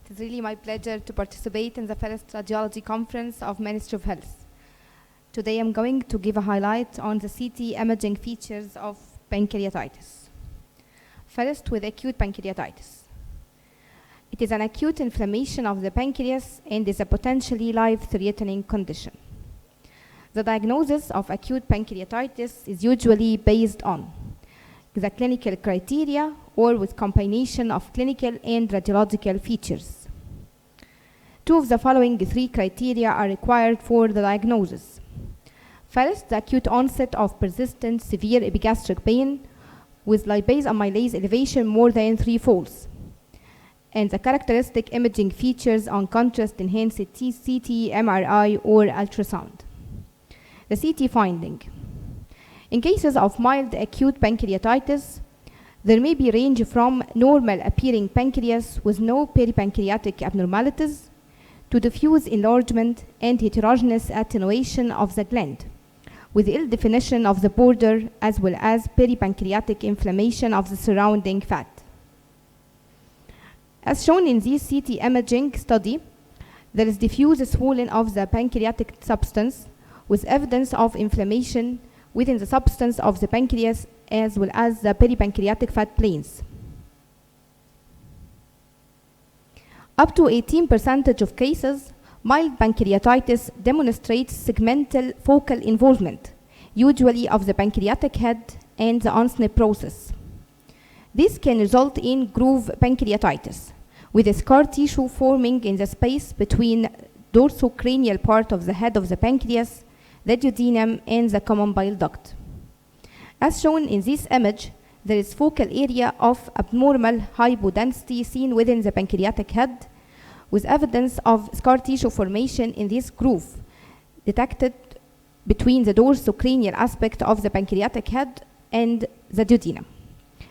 It is really my pleasure to participate in the first Radiology Conference of Ministry of Health. Today I'm going to give a highlight on the CT imaging features of pancreatitis. First, with acute pancreatitis. It is an acute inflammation of the pancreas and is a potentially life-threatening condition. The diagnosis of acute pancreatitis is usually based on the clinical criteria or with combination of clinical and radiological features. Two of the following three criteria are required for the diagnosis. First, the acute onset of persistent severe epigastric pain with lipase amylase elevation more than 3-fold, and the characteristic imaging features on contrast enhanced CT, MRI, or ultrasound. The CT finding. In cases of mild acute pancreatitis, there may be range from normal appearing pancreas with no peripancreatic abnormalities to diffuse enlargement and heterogeneous attenuation of the gland, with ill definition of the border as well as peripancreatic inflammation of the surrounding fat. As shown in this CT imaging study, there is diffuse swelling of the pancreatic substance with evidence of inflammation within the substance of the pancreas as well as the peripancreatic fat planes. Up to 18% of cases, mild pancreatitis demonstrates segmental focal involvement, usually of the pancreatic head and the on-SNP process. This can result in groove pancreatitis, with a scar tissue forming in the space between dorsocranial part of the head of the pancreas, the duodenum, and the common bile duct. As shown in this image, there is focal area of abnormal hypodensity seen within the pancreatic head, with evidence of scar tissue formation in this groove detected between the dorsocranial aspect of the pancreatic head and the duodenum.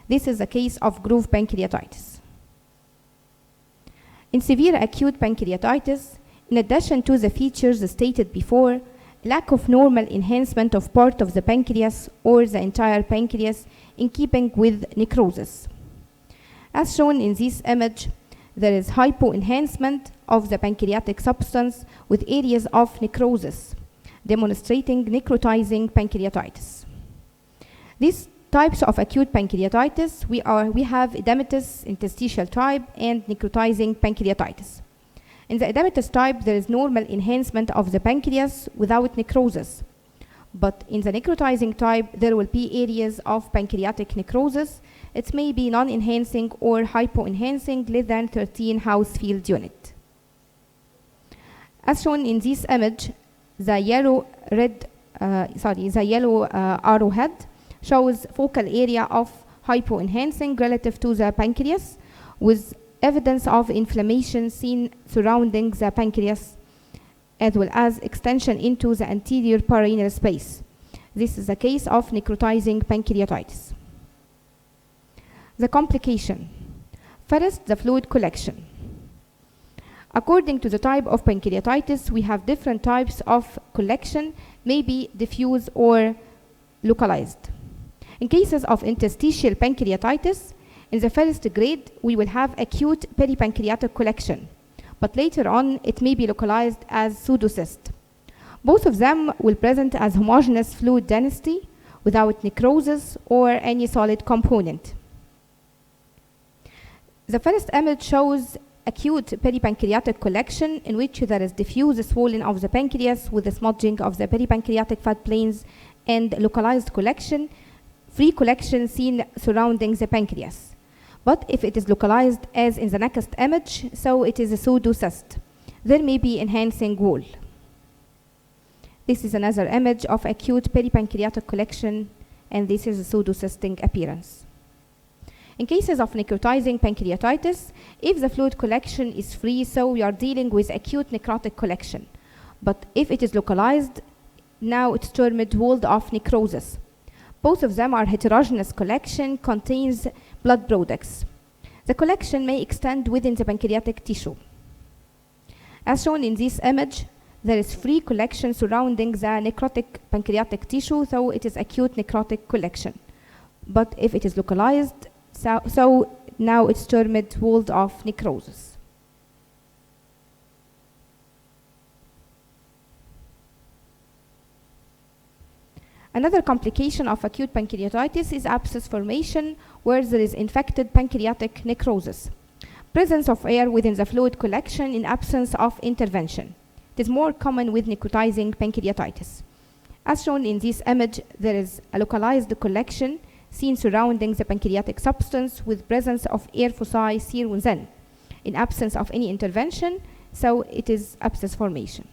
This is a case of groove pancreatitis. In severe acute pancreatitis, in addition to the features stated before, lack of normal enhancement of part of the pancreas or the entire pancreas in keeping with necrosis. As shown in this image, there is hypoenhancement of the pancreatic substance with areas of necrosis, demonstrating necrotizing pancreatitis. These types of acute pancreatitis, we have edematous interstitial type and necrotizing pancreatitis. In the edematous type, there is normal enhancement of the pancreas without necrosis. But in the necrotizing type, there will be areas of pancreatic necrosis. It may be non-enhancing or hypo-enhancing less than 13 Hounsfield unit. As shown in this image, the yellow arrowhead shows focal area of hypo-enhancing relative to the pancreas, with evidence of inflammation seen surrounding the pancreas, as well as extension into the anterior pararenal space. This is a case of necrotizing pancreatitis. The complication. First, the fluid collection. According to the type of pancreatitis, we have different types of collection, maybe diffuse or localized. In cases of interstitial pancreatitis, in the first grade, we will have acute peripancreatic collection, but later on, it may be localized as pseudocyst. Both of them will present as homogeneous fluid density without necrosis or any solid component. The first image shows acute peripancreatic collection in which there is diffuse swelling of the pancreas with the smudging of the peripancreatic fat planes and localized collection, free collection seen surrounding the pancreas. But if it is localized as in the next image, so it is a pseudocyst. There may be enhancing wall. This is another image of acute peripancreatic collection, and this is a pseudocystic appearance. In cases of necrotizing pancreatitis, if the fluid collection is free, so we are dealing with acute necrotic collection. But if it is localized, now it's termed walled-off necrosis. Both of them are heterogeneous collection, contains blood products. The collection may extend within the pancreatic tissue. As shown in this image, there is free collection surrounding the necrotic pancreatic tissue, so it is acute necrotic collection. But if it is localized, so now it's termed walled-off necrosis. Another complication of acute pancreatitis is abscess formation, where there is infected pancreatic necrosis. Presence of air within the fluid collection in absence of intervention. It is more common with necrotizing pancreatitis. As shown in this image, there is a localized collection seen surrounding the pancreatic substance with presence of air foci here within, in absence of any intervention, so it is abscess formation.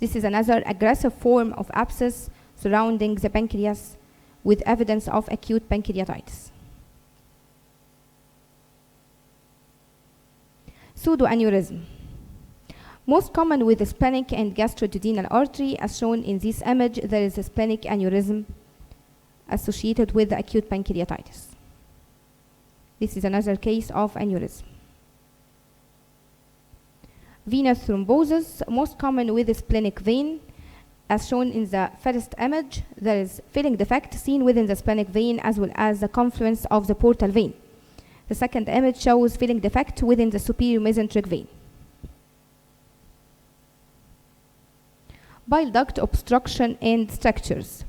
This is another aggressive form of abscess surrounding the pancreas with evidence of acute pancreatitis. Pseudoaneurysm. Most common with the splenic and gastroduodenal artery, as shown in this image, there is a splenic aneurysm associated with the acute pancreatitis. This is another case of aneurysm. Venous thrombosis, most common with the splenic vein. As shown in the first image, there is filling defect seen within the splenic vein as well as the confluence of the portal vein. The second image shows filling defect within the superior mesenteric vein. Bile duct obstruction and strictures.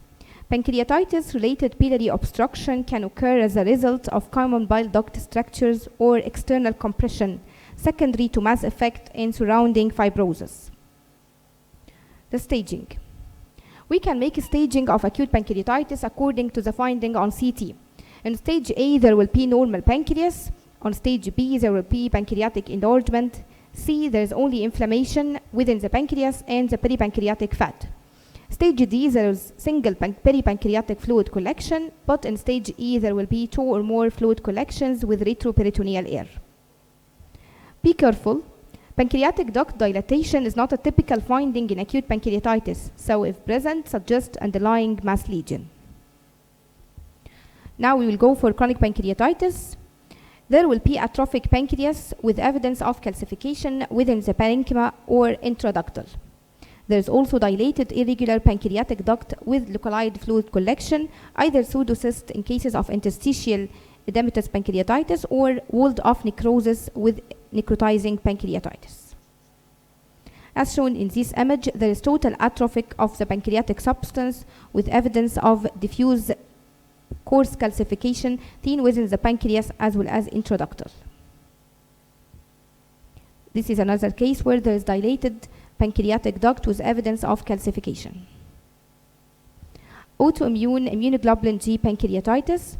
Pancreatitis-related biliary obstruction can occur as a result of common bile duct strictures or external compression secondary to mass effect and surrounding fibrosis. The staging. We can make a staging of acute pancreatitis according to the finding on CT. In stage A, there will be normal pancreas. On stage B, there will be pancreatic enlargement. C, there is only inflammation within the pancreas and the peripancreatic fat. Stage D, there is single peripancreatic fluid collection, but in stage E, there will be 2 or more fluid collections with retroperitoneal air. Be careful. Pancreatic duct dilatation is not a typical finding in acute pancreatitis, so if present, suggest underlying mass lesion. Now we will go for chronic pancreatitis. There will be atrophic pancreas with evidence of calcification within the parenchyma or intraductal. There is also dilated irregular pancreatic duct with localized fluid collection, either pseudocyst in cases of interstitial edematous pancreatitis or walled-off necrosis with necrotizing pancreatitis. As shown in this image, there is total atrophy of the pancreatic substance with evidence of diffuse coarse calcification seen within the pancreas as well as intraductal. This is another case where there is dilated pancreatic duct with evidence of calcification. Autoimmune immunoglobulin G pancreatitis.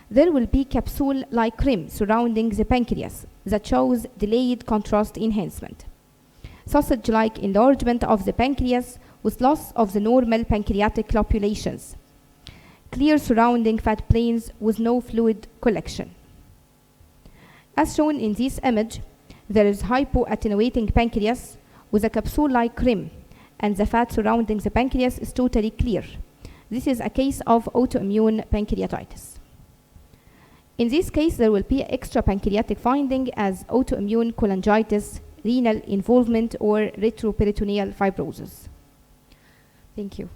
There will be capsule-like rim surrounding the pancreas that shows delayed contrast enhancement. Sausage-like enlargement of the pancreas with loss of the normal pancreatic lobulations. Clear surrounding fat planes with no fluid collection. As shown in this image, there is hypoattenuating pancreas with a capsule-like rim, and the fat surrounding the pancreas is totally clear. This is a case of autoimmune pancreatitis. In this case, there will be extra pancreatic finding as autoimmune cholangitis, renal involvement, or retroperitoneal fibrosis. Thank you.